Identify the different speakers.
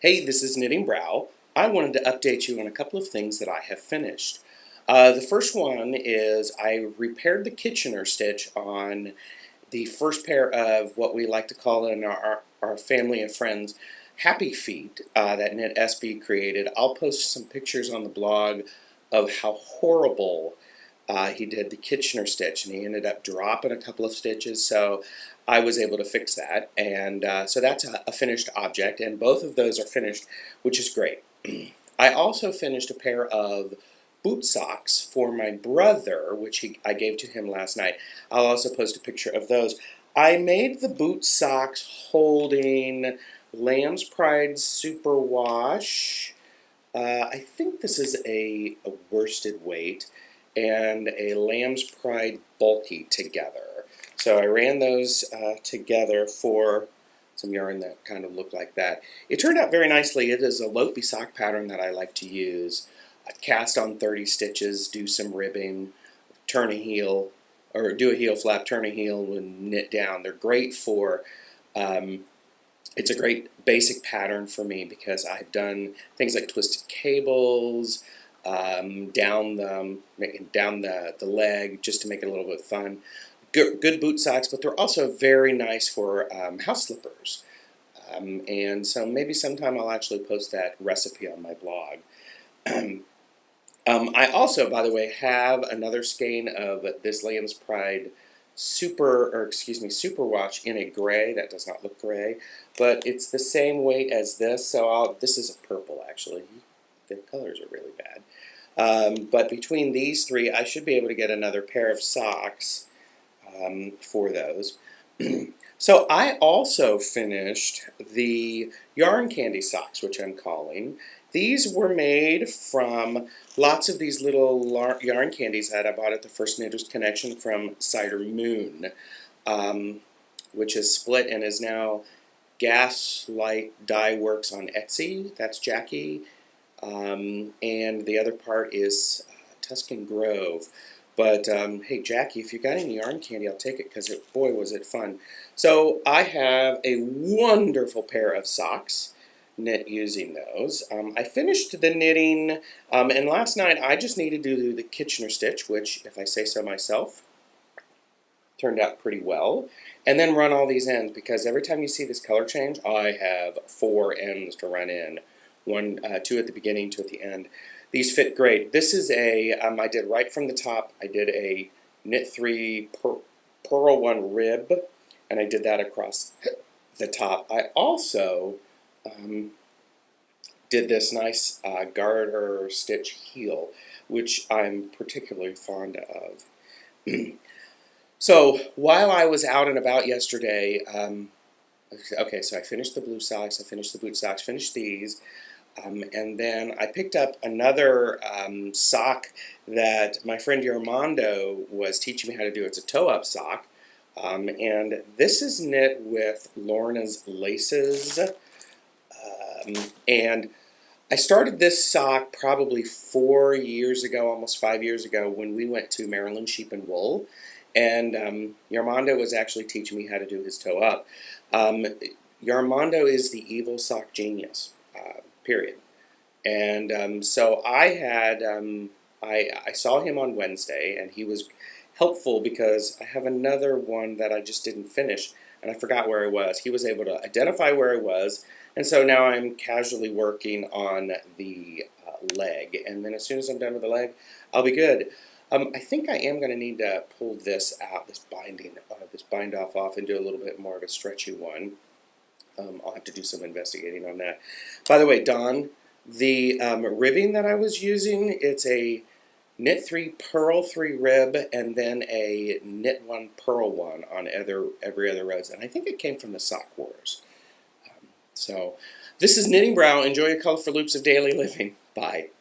Speaker 1: Hey, this is Knitting Brow. I wanted to update you on a couple of things that I have finished. The first one is I repaired the Kitchener stitch on the first pair of what we like to call in our family and friends Happy Feet that Knit SB created. I'll post some pictures on the blog of how horrible he did the Kitchener stitch, and he ended up dropping a couple of stitches, so I was able to fix that, and so that's a finished object, and both of those are finished, which is great. I also finished a pair of boot socks for my brother, which I gave to him last night. I'll also post a picture of those. I made the boot socks holding Lamb's Pride Superwash. I think this is a worsted weight, and a Lamb's Pride Bulky together. So I ran those together for some yarn that kind of looked like that. It turned out very nicely. It is a Lopi sock pattern that I like to use. I cast on 30 stitches, do some ribbing, turn a heel, or do a heel flap, turn a heel, and knit down. They're great for, it's a great basic pattern for me because I've done things like twisted cables, down the leg, just to make it a little bit fun. Good boot socks, but they're also very nice for house slippers. And so maybe sometime I'll actually post that recipe on my blog. I also, by the way, have another skein of this Lamb's Pride Superwash in a gray. That does not look gray, but it's the same weight as this. So this is a purple, actually. The colors are really bad. But between these three, I should be able to get another pair of socks for those. So I also finished the yarn candy socks, which I'm calling. These were made from lots of these little yarn candies that I bought at the First Knitters Connection from Cider Moon, which is split and is now Gaslight Dye Works on Etsy. That's Jackie. And the other part is Tuscan Grove. But hey, Jackie, if you got any yarn candy, I'll take it because boy, was it fun. So I have a wonderful pair of socks knit using those. I finished the knitting, and last night I just needed to do the Kitchener stitch, which, if I say so myself, turned out pretty well. And then run all these ends because every time you see this color change, I have 4 ends to run in. 2 at the beginning, 2 at the end. These fit great. This is I did right from the top, I did a knit 3 purl 1 rib, and I did that across the top. I also did this nice garter stitch heel, which I'm particularly fond of. So while I was out and about yesterday, okay, so I finished the blue socks, I finished the boot socks, finished these. And then I picked up another sock that my friend Armando was teaching me how to do. It's a toe-up sock. And this is knit with Lorna's laces. And I started this sock probably 4 years ago, almost 5 years ago, when we went to Maryland Sheep and Wool. And Armando was actually teaching me how to do his toe-up. Armando is the evil sock genius. Period. And so I had, I saw him on Wednesday, and he was helpful because I have another one that I just didn't finish, and I forgot where I was. He was able to identify where I was, and so now I'm casually working on the leg, and then as soon as I'm done with the leg, I'll be good. I think I am going to need to pull this out, this bind off, and do a little bit more of a stretchy one. I'll have to do some investigating on that. By the way, Don, the ribbing that I was using, it's a knit 3 purl 3 rib and then a knit 1 purl 1 on every other rows, and I think it came from the Sock Wars. So this is Knitting Brow. Enjoy your colorful loops of daily living. Bye.